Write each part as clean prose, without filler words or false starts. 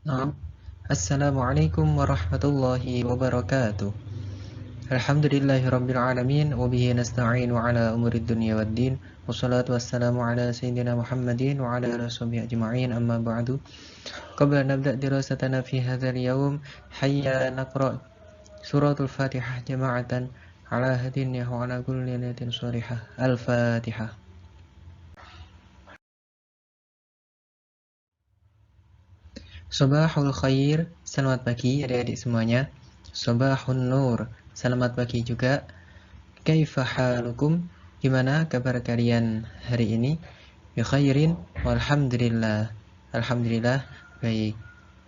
Naam. Assalamualaikum warahmatullahi wabarakatuh. Alhamdulillahirabbil alamin wa bihi nasta'inu ala umurid dunya waddin. Wassalatu wassalamu ala sayyidina Muhammadin wa ala alihi washabbihi ajma'in. Amma ba'du. Qabla nabda dirasatana fi hadzal yawm, hayya naqra suratul Fatihah jama'atan ala hadin wa ala kulli niyatin shalihah. Al-Fatihah. Sabahul khair, selamat pagi adik-adik semuanya. Sabahun nur, selamat pagi juga. Kaifa halukum? Gimana kabar kalian hari ini? Bi khairin walhamdulillah. Alhamdulillah baik.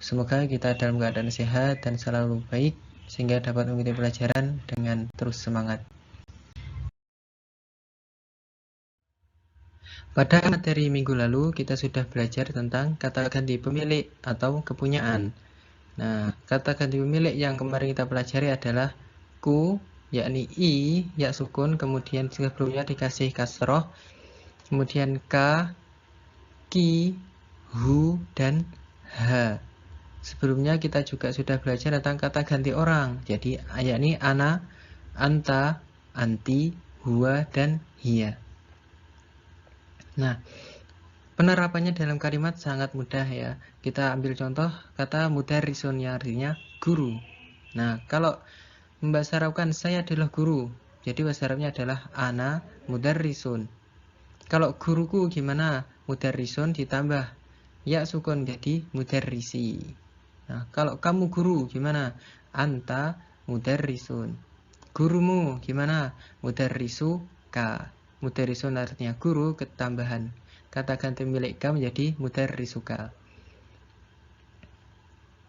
Semoga kita dalam keadaan sehat dan selalu baik sehingga dapat mengikuti pelajaran dengan terus semangat. Pada materi minggu lalu kita sudah belajar tentang kata ganti pemilik atau kepunyaan. Nah, kata ganti pemilik yang kemarin kita pelajari adalah ku, yakni i, ya sukun, kemudian sebelumnya dikasih kasroh, kemudian ka, ki, hu, dan ha. Sebelumnya kita juga sudah belajar tentang kata ganti orang. Jadi, yakni ana, anta, anti, huwa, dan hiya. Nah, penerapannya dalam kalimat sangat mudah ya. Kita ambil contoh kata mudarrisun yang artinya guru. Nah, kalau membahasa Arabkan saya adalah guru. Jadi bahasa Arabnya adalah ana mudarrisun. Kalau guruku gimana? Mudarrisun ditambah ya sukun jadi mudarrisi. Nah, kalau kamu guru gimana? Anta mudarrisun. Gurumu gimana? Mudarrisuka. Mudarrisun artinya guru ketambahan kata ganti milik ka menjadi mudarrisuka.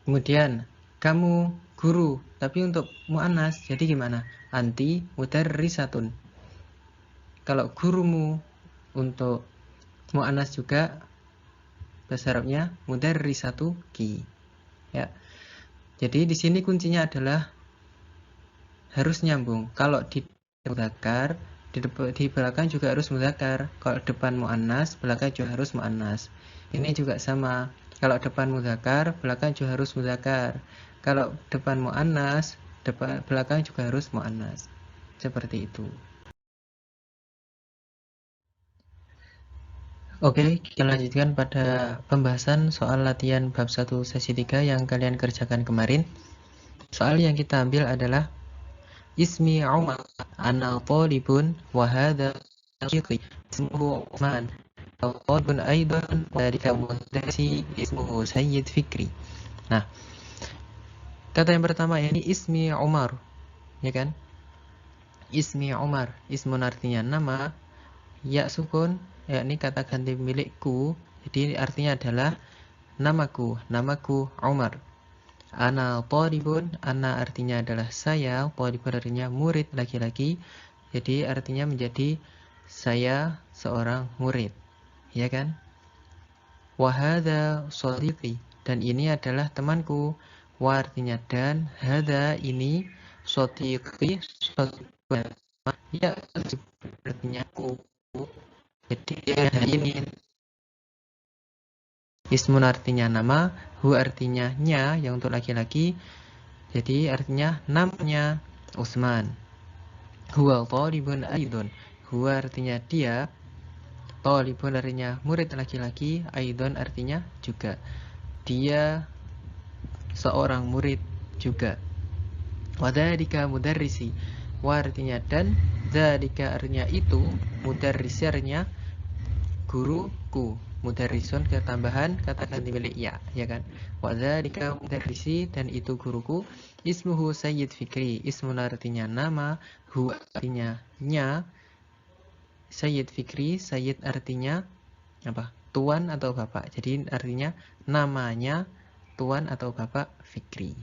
Kemudian kamu guru, tapi untuk muannas jadi gimana? Anti mudarrisatun. Kalau gurumu untuk muannas juga bahasa Arabnya mudarrisatuki. Ya. Jadi di sini kuncinya adalah harus nyambung. Kalau di mudzakkar, di belakang juga harus mudzakkar. Kalau depan muannas, belakang juga harus muannas. Ini juga sama. Kalau depan mudzakkar, belakang juga harus mudzakkar. Kalau depan muannas, belakang juga harus muannas. Seperti itu. Oke, kita lanjutkan pada pembahasan soal latihan bab 1 sesi 3 yang kalian kerjakan kemarin. Soal yang kita ambil adalah Ismi Umar, ana talibun wa hadha syiqi ismuhu Uthman. Talibun aidan wa dzalika mudarrisi ismuhu Sayyid Fikri. Nah, kata yang pertama ini ismi Umar, ya kan? Ismi Umar, ismun artinya nama, ya sukun, yakni kata ganti milikku. Jadi artinya adalah namaku Umar. Ana talibun, ana artinya adalah saya, talibun artinya murid laki-laki. Jadi artinya menjadi saya seorang murid, ya kan? Wa hadza shadiqi, dan ini adalah temanku. Wa artinya dan, hadza ini, shadiqi, ya artinya aku. Jadi ini ismun artinya nama, hu artinya nya yang untuk laki-laki. Jadi artinya namanya Utsman. Huwa talibun aidun. Huwa artinya dia, talibun artinya murid laki-laki, aidun artinya juga. Dia seorang murid juga. Wa dzalika mudarrisi. Wa artinya dan, dzalika artinya itu, mudarrisi artinya guruku. Mudarrisun ketambahan kata ganti milik ya kan? Wa dzalika mudarrisi, dan itu guruku. Ismuhu Sayyid Fikri. Ismun artinya nama, hu artinya nya. Sayyid Fikri, Sayyid artinya apa? Tuan atau bapak. Jadi artinya namanya tuan atau bapak Fikri.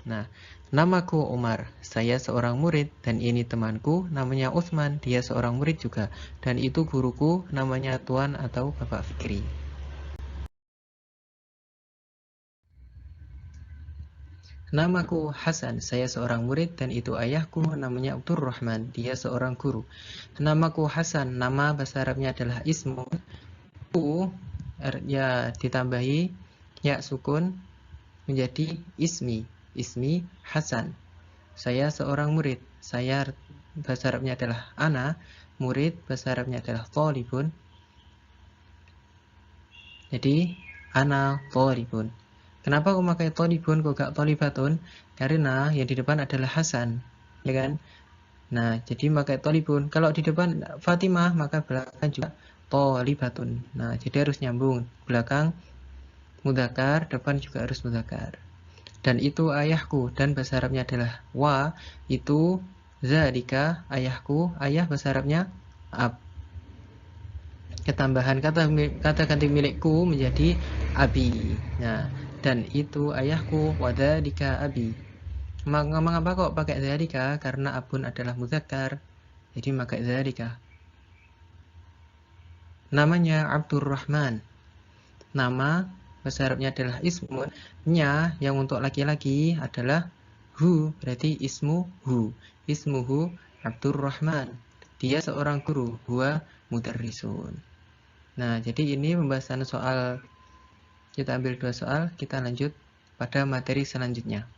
Nah, namaku Umar, saya seorang murid, dan ini temanku namanya Utsman, dia seorang murid juga, dan itu guruku namanya Tuan atau Bapak Fikri. Namaku Hasan, saya seorang murid, dan itu ayahku namanya Abdurrahman, dia seorang guru. Namaku Hasan, nama bahasa Arabnya adalah ismu, ya ditambahi ya sukun, menjadi ismi. Ismi Hasan. Saya seorang murid. Saya bahasa Arabnya adalah ana. Murid bahasa Arabnya adalah thalibun. Jadi ana thalibun. Kenapa aku pakai thalibun kok gak thalibatun? Karena yang di depan adalah Hasan, ya kan? Nah, jadi pakai thalibun. Kalau di depan Fatimah, maka belakang juga thalibatun. Nah, jadi harus nyambung. Belakang mudzakkar, depan juga harus mudzakkar. Dan itu ayahku, dan bahasa Arabnya adalah wa. Itu zalika, ayahku. Ayah bahasa Arabnya ab. Ketambahan kata ganti milikku menjadi abi. Nah, dan itu ayahku, wa dzalika abi. Mengapa kok pakai dzalika? Karena abun adalah mudzakkar. Jadi pakai dzalika. Namanya Abdurrahman. Nama bahasa Arabnya adalah ismun. Nya yang untuk laki-laki adalah hu, berarti ismuhu. Ismuhu Abdurrahman. Dia seorang guru. Huwa mudarrisun. Nah, jadi ini pembahasan soal. Kita ambil 2 soal, kita lanjut pada materi selanjutnya.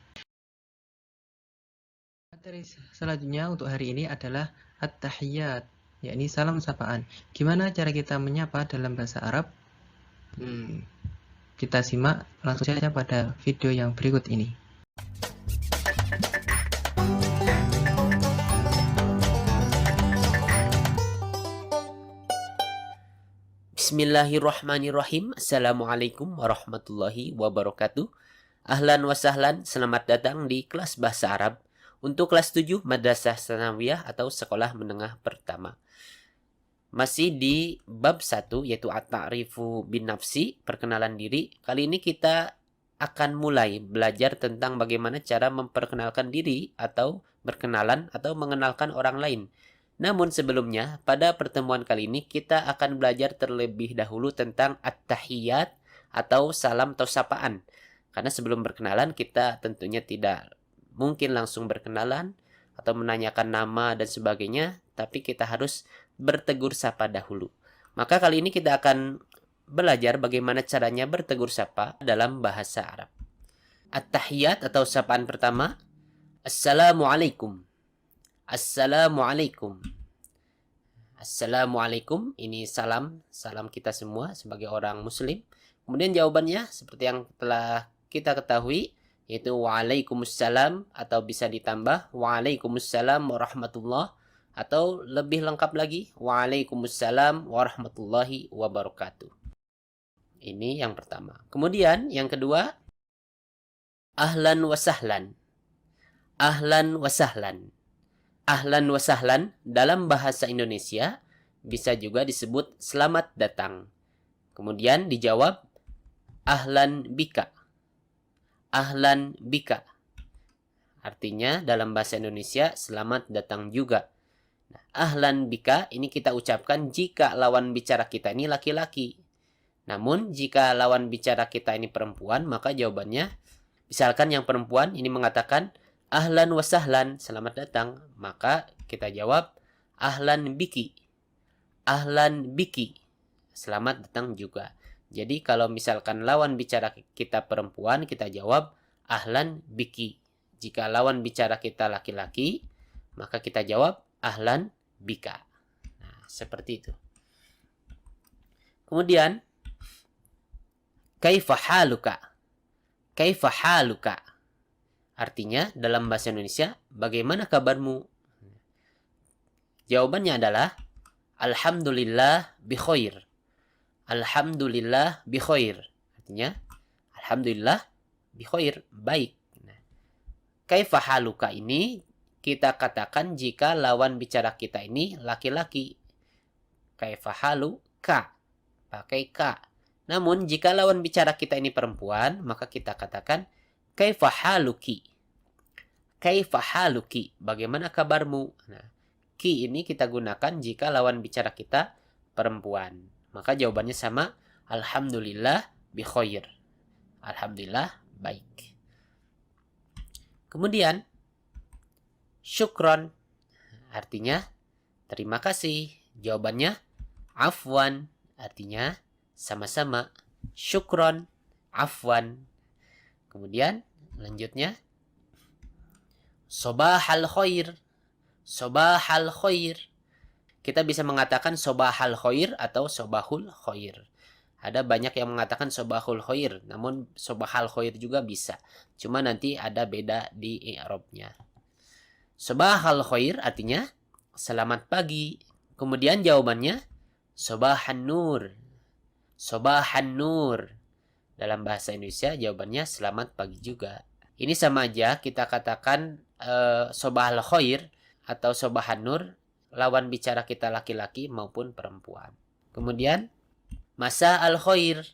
Materi selanjutnya untuk hari ini adalah at-tahiyyat, yakni salam sapaan. Gimana cara kita menyapa dalam bahasa Arab? Kita simak langsung saja pada video yang berikut ini. Bismillahirrahmanirrahim. Assalamualaikum warahmatullahi wabarakatuh. Ahlan wa sahlan, selamat datang di kelas bahasa Arab untuk kelas 7 Madrasah Tsanawiyah atau sekolah menengah pertama. Masih di bab 1 yaitu at-ta'rifu bin nafsi, perkenalan diri. Kali ini kita akan mulai belajar tentang bagaimana cara memperkenalkan diri atau berkenalan atau mengenalkan orang lain. Namun sebelumnya, pada pertemuan kali ini kita akan belajar terlebih dahulu tentang at-tahiyyat atau salam atau sapaan. Karena sebelum berkenalan kita tentunya tidak mungkin langsung berkenalan atau menanyakan nama dan sebagainya, tapi kita harus bertegur sapa dahulu. Maka kali ini kita akan belajar bagaimana caranya bertegur sapa dalam bahasa Arab. At-tahiyyat atau sapaan pertama, Assalamualaikum. Assalamualaikum. Assalamualaikum, ini salam kita semua sebagai orang muslim. Kemudian jawabannya seperti yang telah kita ketahui, yaitu Waalaikumsalam, atau bisa ditambah Waalaikumsalam warahmatullah, atau lebih lengkap lagi Waalaikumsalam warahmatullahi wabarakatuh. Ini yang pertama. Kemudian yang kedua, Ahlan wa sahlan. Ahlan wa sahlan. Ahlan wa sahlan dalam bahasa Indonesia bisa juga disebut selamat datang. Kemudian dijawab ahlan bika. Ahlan bika. Artinya dalam bahasa Indonesia selamat datang juga. Nah, ahlan bika ini kita ucapkan jika lawan bicara kita ini laki-laki. Namun jika lawan bicara kita ini perempuan, maka jawabannya, misalkan yang perempuan ini mengatakan ahlan wa sahlan, selamat datang, maka kita jawab ahlan biki. Ahlan biki, selamat datang juga. Jadi kalau misalkan lawan bicara kita perempuan, kita jawab ahlan biki. Jika lawan bicara kita laki-laki, maka kita jawab ahlan bika. Nah, seperti itu. Kemudian kaifa haluka. Kaifa haluka. Artinya dalam bahasa Indonesia, bagaimana kabarmu? Jawabannya adalah alhamdulillah bi khair. Alhamdulillah bi khair. Artinya alhamdulillah bi khair, baik. Nah, kaifa haluka ini kita katakan jika lawan bicara kita ini laki-laki. Kaifa haluka, pakai ka. Namun jika lawan bicara kita ini perempuan, maka kita katakan kaifa haluki. Kaifa haluki, bagaimana kabarmu? Nah, ki ini kita gunakan jika lawan bicara kita perempuan. Maka jawabannya sama, alhamdulillah bi khair. Alhamdulillah baik. Kemudian syukron, artinya terima kasih. Jawabannya afwan, artinya sama-sama. Syukron, afwan. Kemudian lanjutnya sobahal khair. Sobahal khair. Kita bisa mengatakan sobahal khair atau sobahul khair. Ada banyak yang mengatakan sobahul khair, namun sobahal khair juga bisa. Cuma nanti ada beda di i'rabnya. Sobahal khair artinya selamat pagi. Kemudian jawabannya sobahan nur. Sobahan nur. Dalam bahasa Indonesia jawabannya selamat pagi juga. Ini sama aja kita katakan sobahal khair atau sobahan nur, lawan bicara kita laki-laki maupun perempuan. Kemudian masa al khair.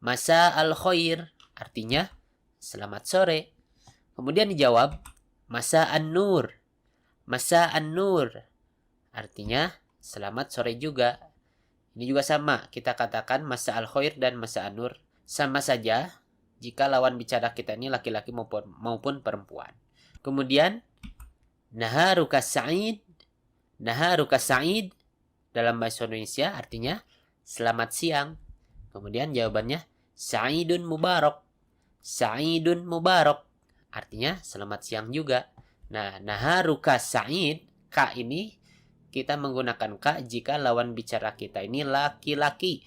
Masa al khair artinya selamat sore. Kemudian dijawab masa an nur. Masa an nur artinya selamat sore juga. Ini juga sama, kita katakan masa al khair dan masa an nur sama saja jika lawan bicara kita ini laki-laki maupun perempuan. Kemudian naharuka sa'id. Naharuka sa'id dalam bahasa Indonesia artinya selamat siang. Kemudian jawabannya sa'idun mubarak. Sa'idun mubarak artinya selamat siang juga. Nah, naharuka sa'id, ka ini kita menggunakan ka jika lawan bicara kita ini laki-laki.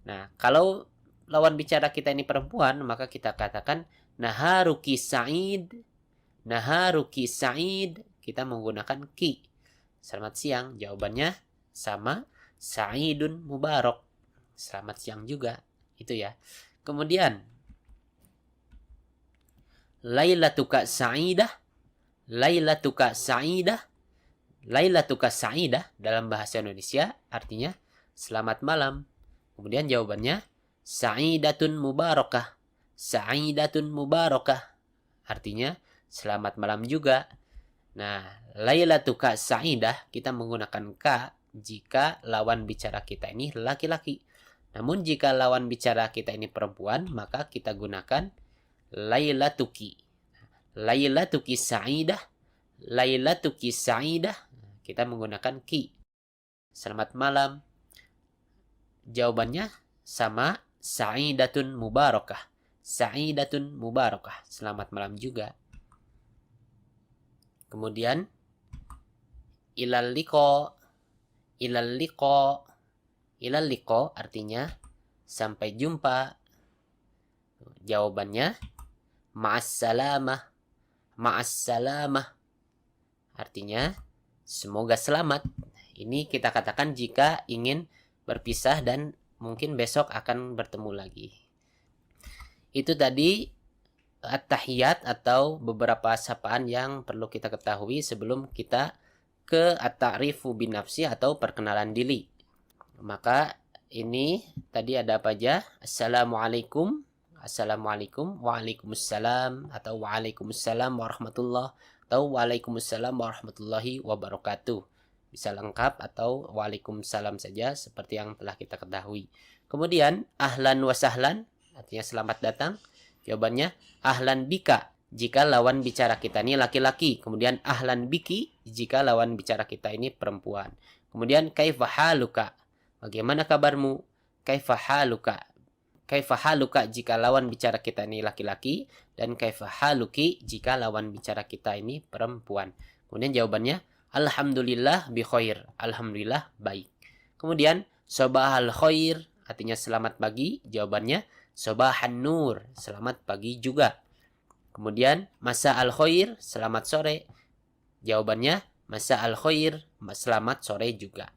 Nah, kalau lawan bicara kita ini perempuan, maka kita katakan naharuki sa'id. Naharuki sa'id, kita menggunakan ki. Selamat siang, jawabannya sama, sa'idun mubarak. Selamat siang juga, itu ya. Kemudian lailatuka sa'idah. Lailatuka sa'idah. Lailatuka sa'idah dalam bahasa Indonesia artinya selamat malam. Kemudian jawabannya sa'idatun mubarakah. Sa'idatun mubarakah artinya selamat malam juga. Nah, lailatuka sa'idah kita menggunakan ka jika lawan bicara kita ini laki-laki. Namun jika lawan bicara kita ini perempuan, maka kita gunakan lailatuki. Lailatuki sa'idah. Lailatuki sa'idah. Kita menggunakan ki. Selamat malam. Jawabannya sama, sa'idatun mubarakah. Sa'idatun mubarakah. Selamat malam juga. Kemudian ilal liqa. Ilal liqa. Ilal liqa artinya sampai jumpa. Jawabannya ma'assalamah. Ma'assalamah artinya semoga selamat. Ini kita katakan jika ingin berpisah dan mungkin besok akan bertemu lagi. Itu tadi at-tahiyat atau beberapa sapaan yang perlu kita ketahui sebelum kita ke at-ta'rifu bin nafsi atau perkenalan diri. Maka ini tadi ada apa aja? Assalamualaikum. Assalamualaikum, waalaikumsalam, atau waalaikumsalam warahmatullah, atau waalaikumsalam warahmatullahi wabarakatuh. Bisa lengkap atau waalaikumsalam saja seperti yang telah kita ketahui. Kemudian ahlan wa sahlan artinya selamat datang. Jawabannya ahlan bika jika lawan bicara kita ini laki-laki. Kemudian ahlan biki jika lawan bicara kita ini perempuan. Kemudian kaifa haluka, bagaimana kabarmu? Kaifa haluka. Kaifa haluka jika lawan bicara kita ini laki-laki, dan kaifa haluki jika lawan bicara kita ini perempuan. Kemudian jawabannya alhamdulillah bi khair. Alhamdulillah baik. Kemudian sobahal khair artinya selamat pagi. Jawabannya sobahan nur. Selamat pagi juga. Kemudian masa al khair selamat sore. Jawabannya masa al khair selamat sore juga.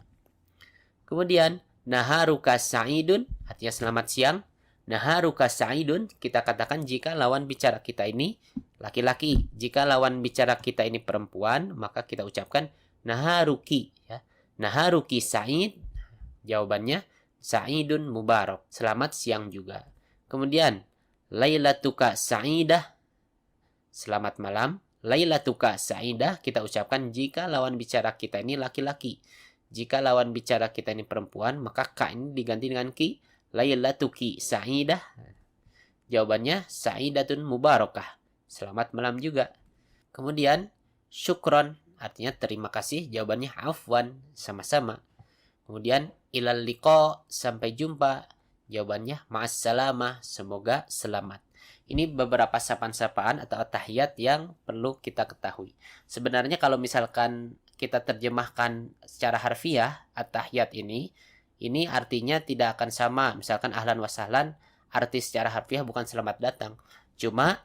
Kemudian naharuka sa'idun artinya selamat siang. Naharuka sa'idun kita katakan jika lawan bicara kita ini laki-laki. Jika lawan bicara kita ini perempuan, maka kita ucapkan naharuki ya. Naharuki sa'id. Jawabannya sa'idun mubarak. Selamat siang juga. Kemudian lailatuka sa'idah. Selamat malam. Lailatuka sa'idah kita ucapkan jika lawan bicara kita ini laki-laki. Jika lawan bicara kita ini perempuan, maka ka ini diganti dengan ki. Lailatuki sa'idah. Jawabannya sa'idatun mubarakah. Selamat malam juga. Kemudian syukron artinya terima kasih. Jawabannya afwan, sama-sama. Kemudian ilal liqa sampai jumpa. Jawabannya ma'assalamah, semoga selamat. Ini beberapa sapaan-sapaan atau tahiyat yang perlu kita ketahui. Sebenarnya kalau misalkan kita terjemahkan secara harfiah at-tahiyat ini artinya tidak akan sama. Misalkan ahlan wa sahlan, arti secara harfiah bukan selamat datang. Cuma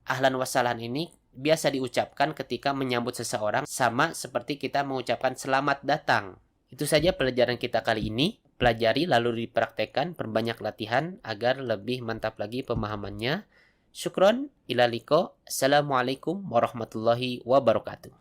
ahlan wa sahlan ini biasa diucapkan ketika menyambut seseorang sama seperti kita mengucapkan selamat datang. Itu saja pelajaran kita kali ini. Pelajari lalu dipraktekkan, perbanyak latihan agar lebih mantap lagi pemahamannya. Syukron, ila liqa. Assalamualaikum warahmatullahi wabarakatuh.